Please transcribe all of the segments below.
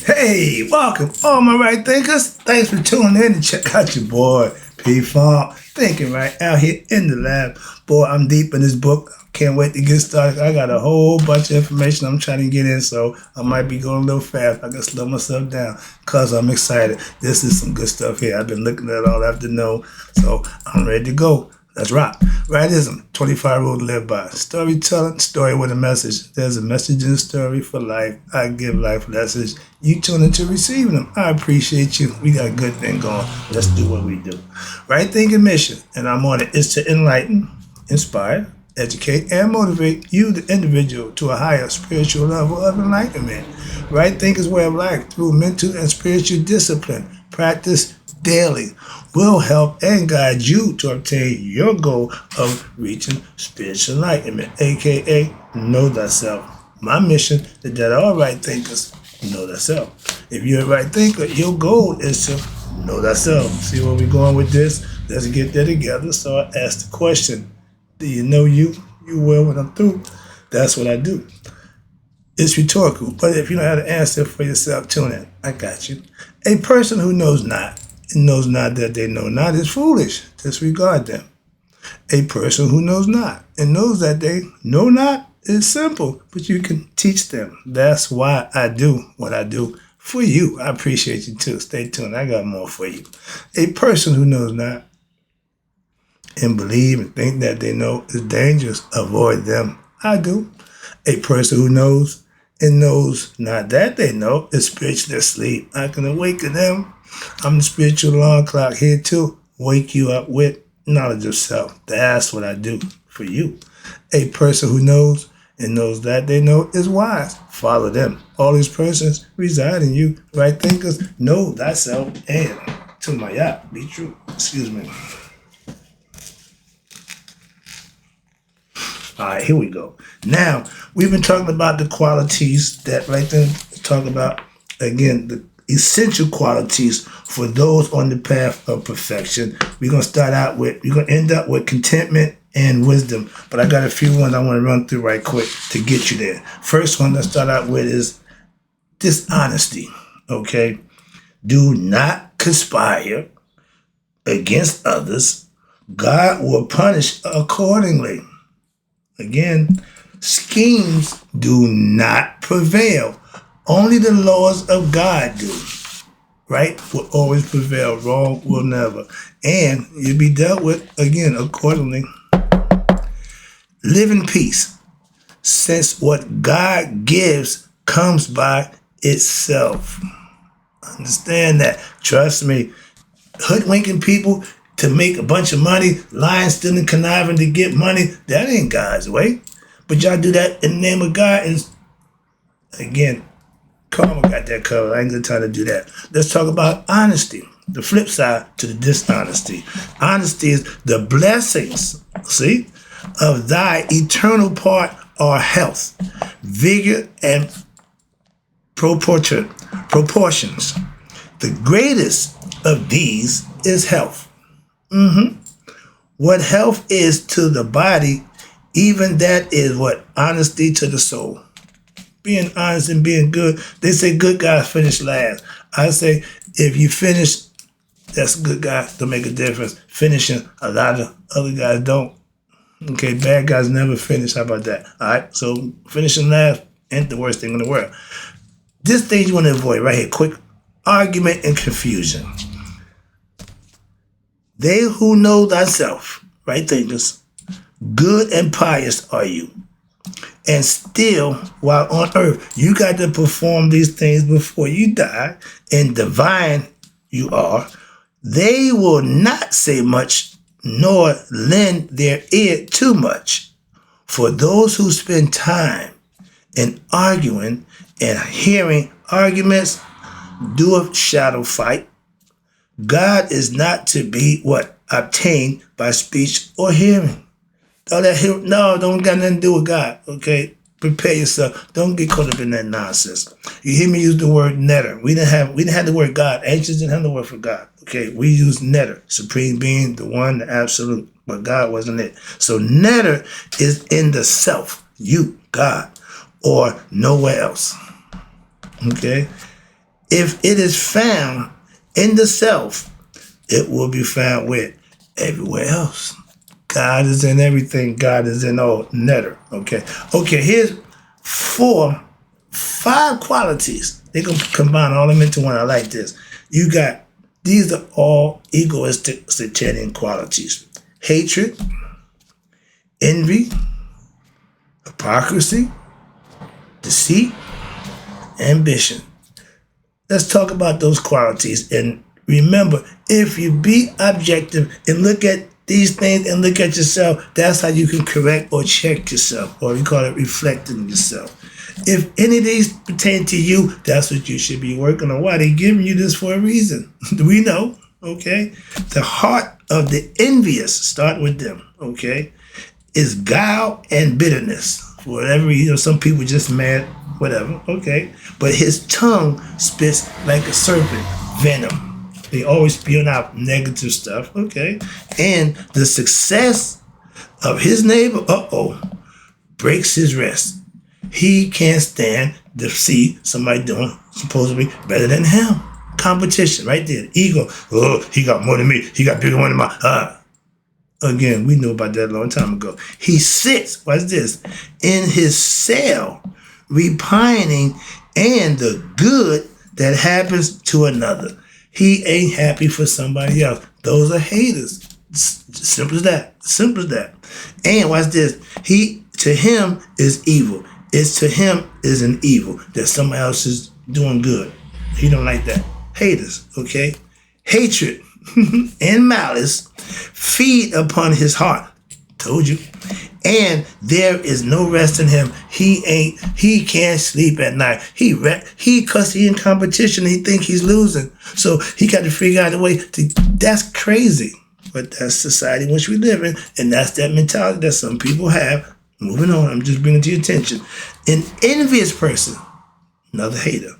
Hey, welcome, all my right thinkers. Thanks for tuning in and check out your boy, P Funk. Thinking right out here in the lab. Boy, I'm deep in this book. Can't wait to get started. I got a whole bunch of information I'm trying to get in, so I might be going a little fast. I can slow myself down because I'm excited. This is some good stuff here. I've been looking at it all afternoon, so I'm ready to go. Let's rock. Rightism, 25 rules to live by. Storytelling, story with a message. There's a message in the story for life. I give life lessons. You tune into receiving them. I appreciate you. We got a good thing going. Let's do what we do. Right thinking mission, and I'm on it, is to enlighten, inspire, educate, and motivate you, the individual, to a higher spiritual level of enlightenment. Right thinking's way of life through mental and spiritual discipline. Practice daily will help and guide you to obtain your goal of reaching spiritual enlightenment, aka know thyself. My mission is that all right thinkers know thyself. If you're a right thinker, your goal is to know thyself. See where we're going with this? Let's get there together. So I ask the question, do you know you? You will when I'm through. That's what I do. It's rhetorical, but if you don't have the answer for yourself, tune in. I got you. A person who knows not and knows not that they know not is foolish. Disregard them. A person who knows not and knows that they know not is simple, but you can teach them. That's why I do what I do for you. I appreciate you too. Stay tuned. I got more for you. A person who knows not and believe and think that they know is dangerous. Avoid them. I do. A person who knows and knows not that they know is spiritually asleep. I can awaken them. I'm the spiritual alarm clock here to wake you up with knowledge of self. That's what I do for you. A person who knows and knows that they know is wise. Follow them. All these persons reside in you. Right thinkers, know thyself and to my yacht, be true. Excuse me. All right, here we go. Now, we've been talking about the qualities that right then talk about, again, the essential qualities for those on the path of perfection. We're going to end up with contentment and wisdom. But I got a few ones I want to run through right quick to get you there. First one let's start out with is dishonesty, okay? Do not conspire against others. God will punish accordingly. Again, schemes do not prevail. Only the laws of God do. Right will always prevail. Wrong will never. And you'll be dealt with, again, accordingly. Live in peace, since what God gives comes by itself. Understand that. Trust me. Hoodwinking people to make a bunch of money, lying, stealing, conniving to get money, that ain't God's way. But y'all do that in the name of God. And again, karma got that covered. I ain't gonna try to do that. Let's talk about honesty. The flip side to the dishonesty. Honesty is the blessings, see, of thy eternal part are health, vigor, and proportions. The greatest of these is health. What health is to the body, even that is what honesty to the soul. Being honest and being good. They say good guys finish last. I say if you finish, that's a good guy to make a difference. Finishing, a lot of other guys don't. Okay, bad guys never finish. How about that? All right, so finishing last ain't the worst thing in the world. This thing you want to avoid right here, quick argument and confusion. They who know thyself, right thinkers, good and pious are you. And still, while on earth, you got to perform these things before you die, and divine you are. They will not say much, nor lend their ear too much. For those who spend time in arguing and hearing arguments do a shadow fight. God is not to be obtained by speech or hearing. No, don't got nothing to do with God. Okay, prepare yourself. Don't get caught up in that nonsense. You hear me use the word netter. We didn't have the word God. Ancients didn't have the word for God. Okay, we use netter, supreme being, the one, the absolute. But God wasn't it. So netter is in the self, you, God, or nowhere else. Okay. If it is found in the self, it will be found where? Everywhere else. God is in everything. God is in all. Netter. Okay. Okay, here's five qualities. They're going to combine all of them into one. I like this. You got, these are all egoistic satanic qualities. Hatred, envy, hypocrisy, deceit, ambition. Let's talk about those qualities. And remember, if you be objective and look at these things and look at yourself, that's how you can correct or check yourself, or we call it reflecting yourself. If any of these pertain to you, that's what you should be working on. Why? They're giving you this for a reason. We know, okay? The heart of the envious, start with them, okay, is guile and bitterness. Whatever, some people just mad, whatever, okay? But his tongue spits like a serpent, venom. They always spewing out negative stuff, okay? And the success of his neighbor, breaks his rest. He can't stand to see somebody doing supposedly better than him. Competition, right there. Ego. Oh, he got more than me. He got bigger one than my. Again, we knew about that a long time ago. He sits, what's this, in his cell, repining and the good that happens to another. He ain't happy for somebody else. Those are haters. Simple as that. Simple as that. And watch this. To him is evil. It's to him is an evil that somebody else is doing good. He don't like that. Haters, okay? Hatred and malice feed upon his heart. Told you. And there is no rest in him. He can't sleep at night. Cause he in competition, he think he's losing. So he got to figure out a way that's crazy. But that's society in which we live in, and that's that mentality that some people have. Moving on, I'm just bringing to your attention. An envious person, another hater,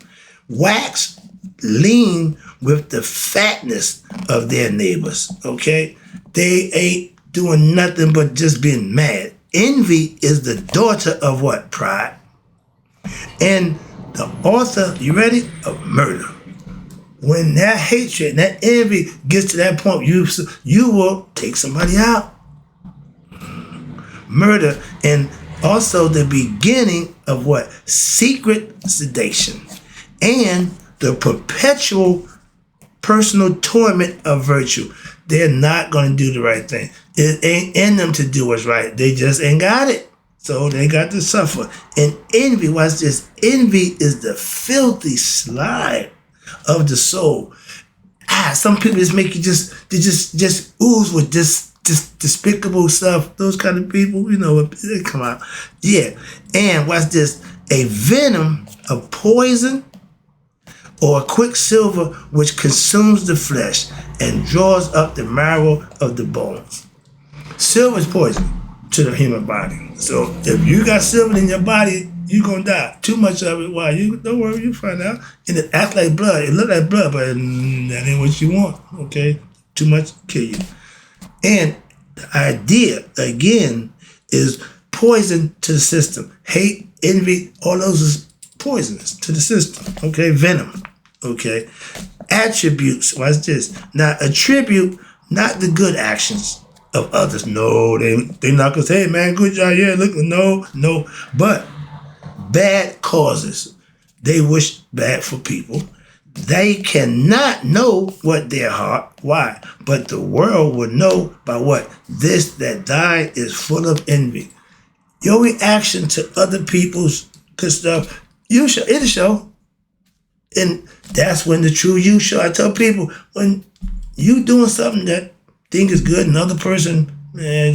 wax lean with the fatness of their neighbors, okay? They ain't doing nothing but just being mad. Envy is the daughter of what? Pride. And the author, you ready? Of murder. When that hatred and that envy gets to that point, you will take somebody out. Murder, and also the beginning of what? Secret sedation. And the perpetual personal torment of virtue. They're not going to do the right thing. It ain't in them to do what's right. They just ain't got it. So they got to suffer. And envy, watch this. Envy is the filthy slime of the soul. Some people just make you just ooze with this despicable stuff. Those kind of people, they come out. Yeah. And watch this. A venom of poison or a quicksilver which consumes the flesh and draws up the marrow of the bones. Silver is poison to the human body. So if you got silver in your body, you're going to die. Too much of it, why? Don't worry, you find out. And it acts like blood. It look like blood, but that ain't what you want, okay? Too much, kill you. And the idea, again, is poison to the system. Hate, envy, all those is poisonous to the system, okay? Venom, okay? Attributes, watch this. Now, attribute not the good actions of others. No, they not going to say, hey, man, good job, yeah, look, no. But bad causes. They wish bad for people. They cannot know what their heart. Why? But the world will know by what? This that died is full of envy. Your reaction to other people's good stuff, it'll show. And that's when the true you show. I tell people, when you doing something that think is good, another person, man,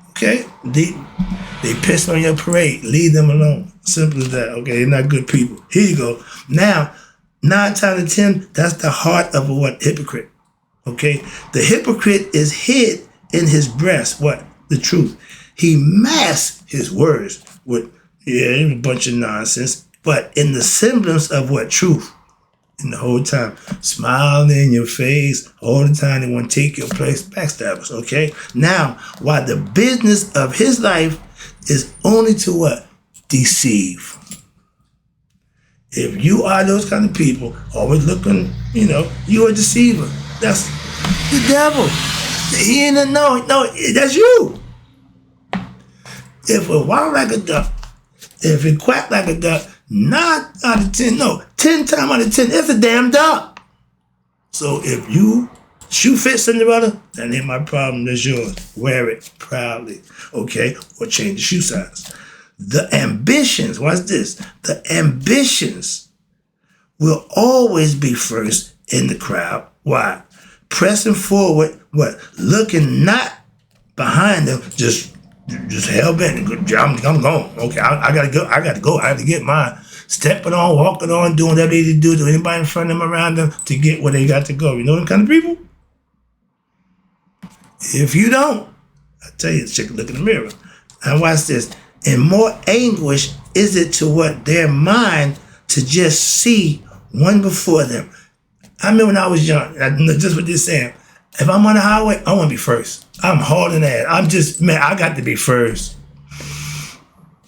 okay, they piss on your parade. Leave them alone. Simple as that. Okay, they're not good people. Here you go. Now, 9 times out of 10, that's the heart of a what? Hypocrite. Okay? The hypocrite is hid in his breast. What? The truth. He masks his words with, a bunch of nonsense, but in the semblance of what? Truth. And the whole time, smiling in your face, all the time they want to take your place, backstabbers, okay? Now, while the business of his life is only to what? Deceive. If you are those kind of people, always looking, you're a deceiver. That's the devil. He ain't no, that's you. If it walk like a duck, if it quack like a duck, 9 out of 10, no, 10 times out of 10, it's a damn duck. So if you shoe fit Cinderella, that ain't my problem, that's yours. Wear it proudly, okay? Or change the shoe size. The ambitions, watch this, the ambitions will always be first in the crowd. Why? Pressing forward, what? Looking not behind them, just hell bent. I'm going. Okay, I gotta go. I gotta get mine. Stepping on, walking on, doing whatever they do to anybody in front of them, around them, to get where they got to go. You know them kind of people? If you don't, I tell you, check a look in the mirror. And watch this. And more anguish is it to what their mind to just see one before them. I remember when I was young, just what they're saying. If I'm on the highway, I want to be first. I'm hauling that. I got to be first.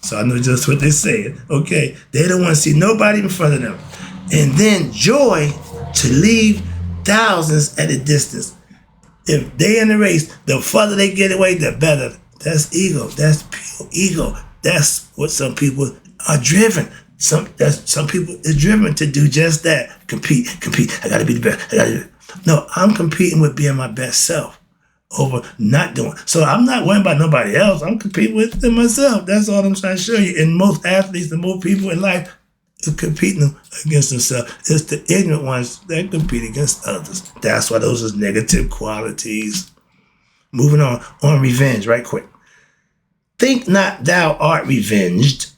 So I know just what they're saying. Okay, they don't want to see nobody in front of them. And then joy to leave thousands at a distance. If they in the race, the further they get away, the better. That's ego. That's pure ego. That's what some people are driven. Some people is driven to do just that. Compete. I gotta be the best. No, I'm competing with being my best self over not doing. So I'm not worrying about nobody else. I'm competing with myself. That's all I'm trying to show you. And most athletes and most people in life are competing against themselves. It's the ignorant ones that compete against others. That's why those are negative qualities. Moving on revenge, right quick. Think not thou art revenged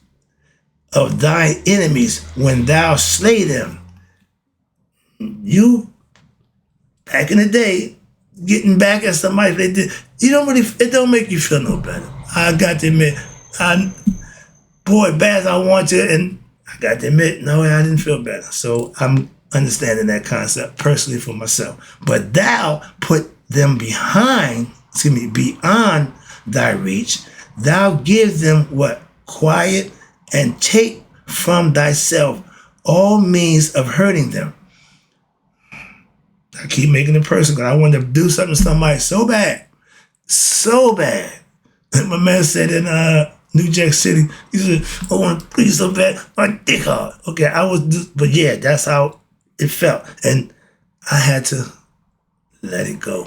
of thy enemies when thou slay them. You, back in the day, getting back at somebody they did, it don't make you feel no better. I got to admit, bad as I want to, and I got to admit, no, I didn't feel better. So I'm understanding that concept personally for myself. But thou put them beyond thy reach. Thou give them what? Quiet, and take from thyself all means of hurting them. I keep making it personal because I want to do something to somebody so bad. My man said in New Jack City, he said, I want to please so bad, my dick hard. Okay, but yeah, that's how it felt. And I had to let it go.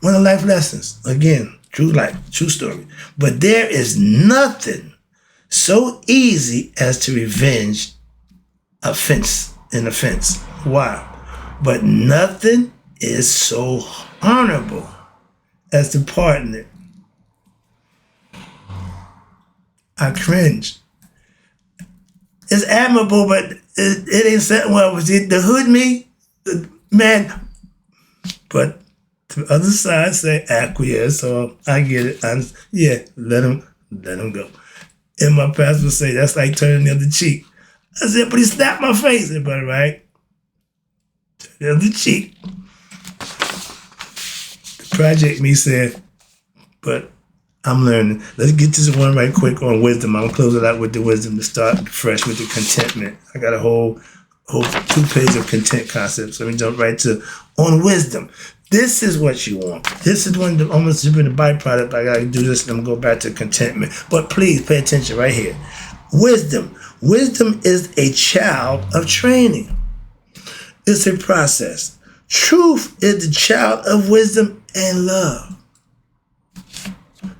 One of the life lessons, again, true life, true story. But there is nothing so easy as to revenge an offense. Why? But nothing is so honorable as to pardon it. I cringe. It's admirable, but it ain't sitting well with the hood me, man. But the other side say acquiesce, so I get it. Let him go. And my pastor would say, that's like turning the other cheek. I said, but he slapped my face. I said, but right, turn the other cheek. The project me said, but I'm learning. Let's get this one right quick on wisdom. I'm going to close it out with the wisdom to start fresh with the contentment. I got a whole 2 pages of content concepts. So let me jump right to on wisdom. This is what you want. This is one of the almost been a byproduct. I got to do this and I'm going to go back to contentment. But please pay attention right here. Wisdom. Wisdom is a child of training. It's a process. Truth is the child of wisdom and love.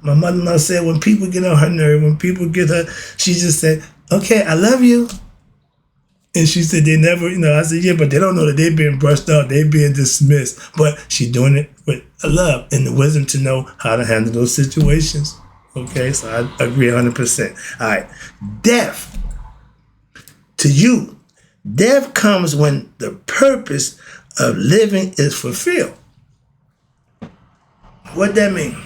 My mother-in-law said when people get on her nerve, when people get her, she just said, okay, I love you. And she said they never, I said, yeah, but they don't know that they're being brushed off, they're being dismissed. But she's doing it with love and the wisdom to know how to handle those situations. Okay, so I agree 100%. All right, death. To you, death comes when the purpose of living is fulfilled. What that mean?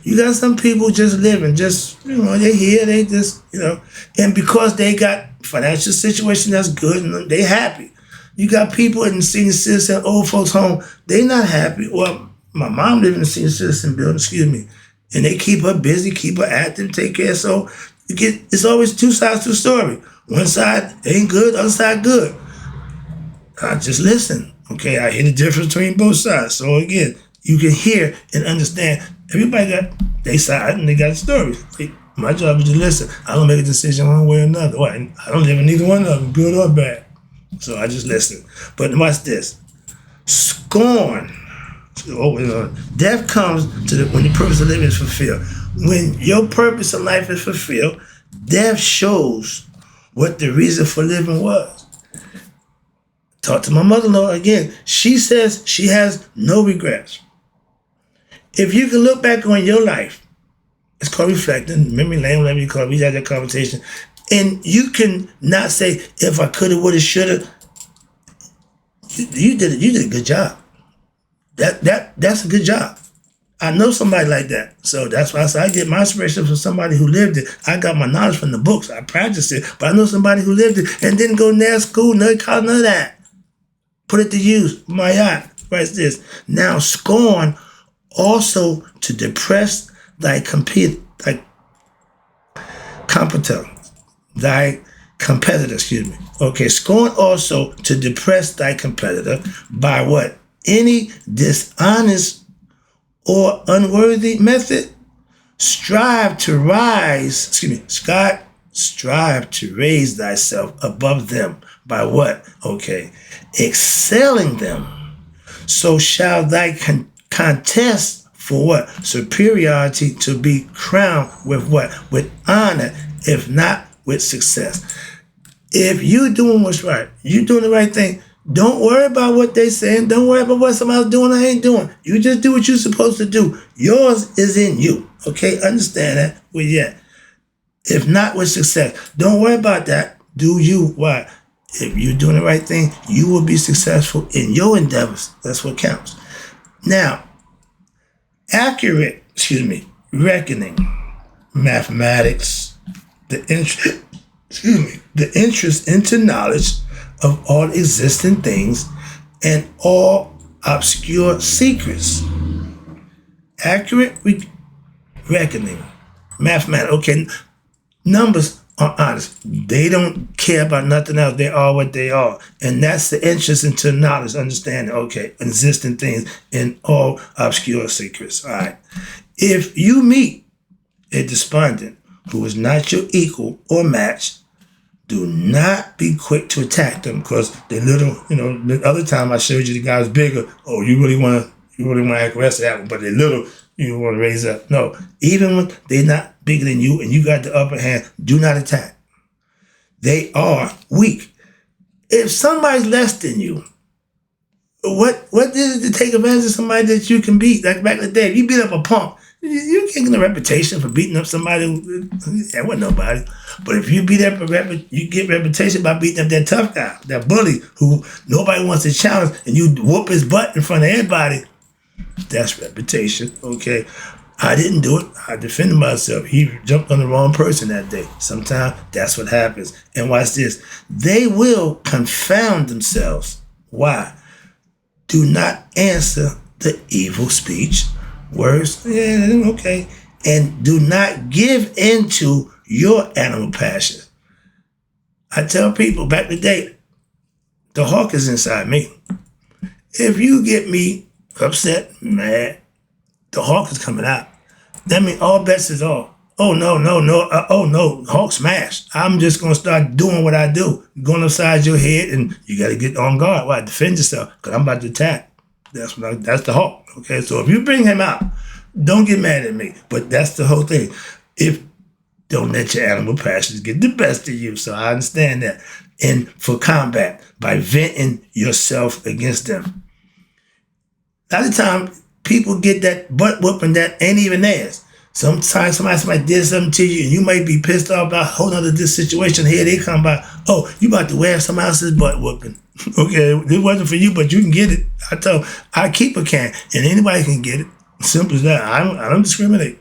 You got some people just living, they're here, they just, and because they got financial situation that's good and they happy. You got people in the senior citizen, old folks home, they not happy. Well, my mom lived in the senior citizen building, and they keep her busy, keep her active, take care. So it's always 2 sides to the story. One side ain't good, other side good. I just listen. Okay, I hear the difference between both sides. So again, you can hear and understand. Everybody got their side and they got stories. My job is to listen. I don't make a decision one way or another. I don't live in neither one of them, good or bad. So I just listen. But watch this. Scorn. Death comes when the purpose of living is fulfilled. When your purpose in life is fulfilled, death shows what the reason for living was. Talk to my mother-in-law again. She says she has no regrets. If you can look back on your life, it's called reflecting, memory lane, whatever you call it. We had that conversation. And you can not say, if I coulda, woulda, shoulda. You did it. You did a good job. That's a good job. I know somebody like that. So that's why I say I get my inspiration from somebody who lived it. I got my knowledge from the books. I practiced it. But I know somebody who lived it and didn't go to school, no college, none of that. Put it to use. My yacht. What's this? Now scorn also to depress thy competitor, excuse me. Okay, scorn also to depress thy competitor by what? Any dishonest or unworthy method. Strive to raise thyself above them by what? Okay, excelling them. So shall thy contest for what? Superiority to be crowned with what? With honor, if not with success. If you doing what's right, you doing the right thing, don't worry about what they saying. Don't worry about what somebody else doing or ain't doing. You just do what you're supposed to do. Yours is in you. Okay, understand that? Well, yeah. If not with success, don't worry about that. Do you? Why? If you're doing the right thing, you will be successful in your endeavors. That's what counts. Now, reckoning, mathematics, the interest into knowledge of all existing things and all obscure secrets. Accurate reckoning, mathematics. Okay, numbers are honest. They don't care about nothing else. They are what they are. And that's the interest into knowledge, understanding, okay, existing things and all obscure secrets. All right. If you meet a despondent who is not your equal or match, do not be quick to attack them because the other time I showed you the guy was bigger. Oh, you really want to act rest of that one, but they're little, you want to raise up. No, even when they're not bigger than you and you got the upper hand, do not attack. They are weak. If somebody's less than you, what is it to take advantage of somebody that you can beat? Like back in the day, if you beat up a punk, you can't get a reputation for beating up somebody that wasn't nobody. But if you you get reputation by beating up that tough guy, that bully who nobody wants to challenge, and you whoop his butt in front of everybody. That's reputation, okay? I didn't do it. I defended myself. He jumped on the wrong person that day. Sometimes that's what happens. And watch this. They will confound themselves. Why? Do not answer the evil speech. Words, yeah, okay. And do not give into your animal passion. I tell people back in the day, the hawk is inside me. If you get me upset, mad, the hawk is coming out. That means all bets is off. Oh, no, hawk smashed. I'm just going to start doing what I do. Going upside your head, and you got to get on guard. Why? Defend yourself, because I'm about to attack. That's the hawk. Okay, so if you bring him out, don't get mad at me. But that's the whole thing. Don't let your animal passions get the best of you. So I understand that. And for combat, by venting yourself against them. A lot of times, people get that butt whooping that ain't even theirs. Sometimes somebody did something to you, and you might be pissed off about a whole other situation. Here they come by. Oh, you about to wear somebody else's butt whooping. Okay, it wasn't for you, but you can get it. I keep a can, and anybody can get it. Simple as that. I don't discriminate.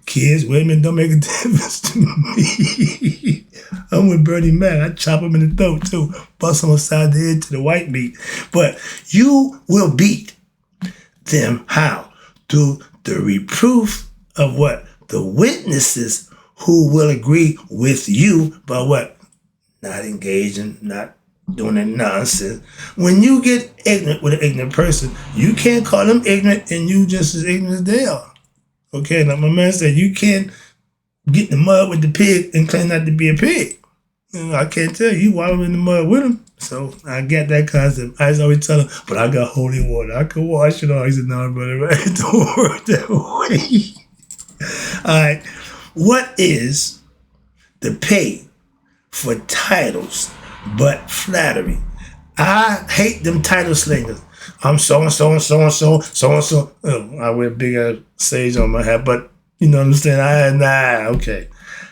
Kids, women, don't make a difference to me. I'm with Bernie Mac. I chop him in the throat too. Bust him upside the head to the white meat. But you will beat them how? Through the reproof of what? The witnesses who will agree with you by what? not engaging, not doing that nonsense. When you get ignorant with an ignorant person, you can't call them ignorant and you just as ignorant as they are. Okay, like my man said, you can't get in the mud with the pig and claim not to be a pig. I can't tell you, wallow in the mud with him. So I get that concept. I just always tell him, but I got holy water. I can wash it all. He said, no, brother, right? It don't work that way. All right. What is the pay for titles but flattery? I hate them title slingers. I'm so-and-so and so-and-so, so-and-so. I wear big ass sage on my hat, but you know what I'm saying? Okay.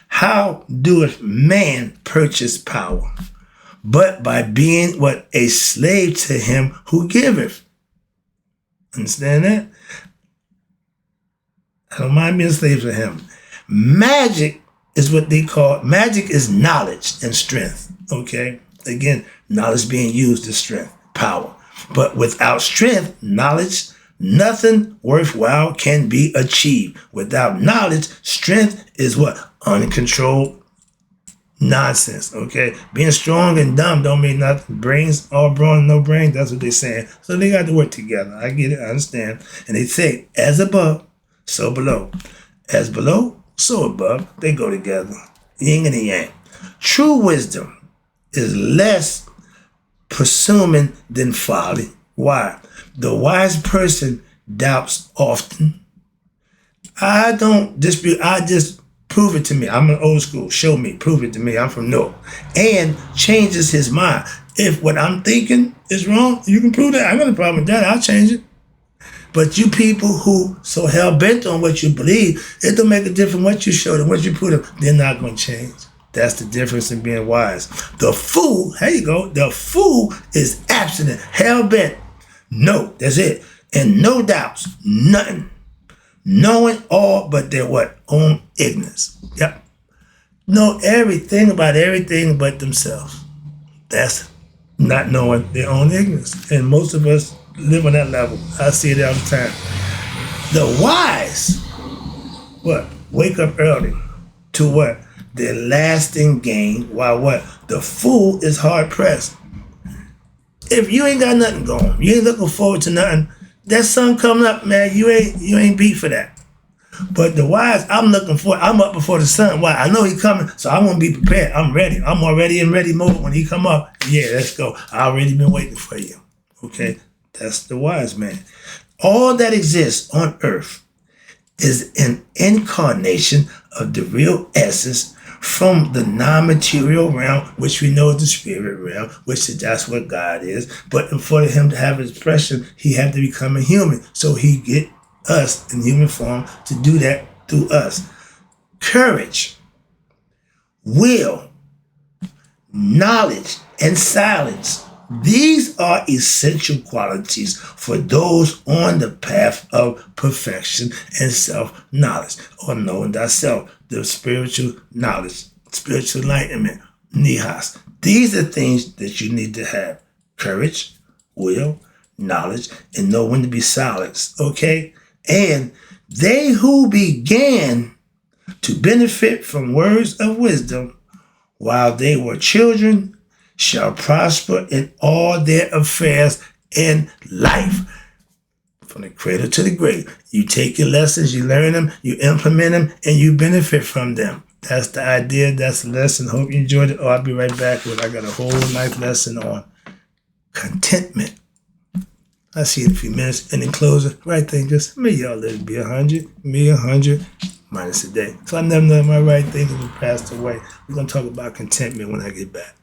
How doeth man purchase power? But by being what? A slave to him who giveth. Understand that? I don't mind being a slave to him. Magic is what they call, magic is knowledge and strength. Okay? Again, knowledge being used as strength, power. But without strength, knowledge, nothing worthwhile can be achieved. Without knowledge, strength is what? Uncontrolled nonsense, okay? Being strong and dumb don't mean nothing. Brains, all brawn, no brain, that's what they're saying. So they got to work together. I get it, I understand. And they say, as above, so below. As below, so above. They go together. Yin and yang. True wisdom is less presuming than folly. Why? The wise person doubts often. I don't dispute, I just prove it to me. I'm an old school. Show me, prove it to me. I'm from North. And changes his mind. If what I'm thinking is wrong, you can prove that. I got a problem with that. I'll change it. But you people who so hell-bent on what you believe, it don't make a difference what you show them, what you put them, they're not going to change. That's the difference in being wise. The fool, here you go, the fool is abstinent, hell-bent. No, that's it. And no doubts, nothing. Knowing all but their what? Own ignorance. Yep. Know everything about everything but themselves. That's not knowing their own ignorance. And most of us live on that level. I see it all the time. The wise, what? Wake up early to what? Their lasting gain, while what? The fool is hard pressed. If you ain't got nothing going, you ain't looking forward to nothing, that sun coming up, man, you ain't beat for that. But the wise, I'm looking for, I'm up before the sun. Why? I know he coming, so I'm gonna be prepared. I'm ready. I'm already in ready mode when he come up. Yeah, let's go. I already been waiting for you. Okay? That's the wise man. All that exists on earth is an incarnation of the real essence from the non-material realm, which we know is the spirit realm, which is that's what God is. But for him to have expression, he had to become a human. So he get us in human form to do that through us. Courage, will, knowledge, and silence. These are essential qualities for those on the path of perfection and self-knowledge, or knowing thyself, the spiritual knowledge, spiritual enlightenment, nihas. These are things that you need to have. Courage, will, knowledge, and know when to be silenced, okay? And they who began to benefit from words of wisdom while they were children shall prosper in all their affairs in life. From the cradle to the grave. You take your lessons, you learn them, you implement them, and you benefit from them. That's the idea. That's the lesson. Hope you enjoyed it. I'll be right back with, I got a whole life lesson on contentment. I'll see you in a few minutes. And in closing, right thinkers, may y'all live to be 100, me 100 minus a day. So I never know my right thinkers will pass away. We're going to talk about contentment when I get back.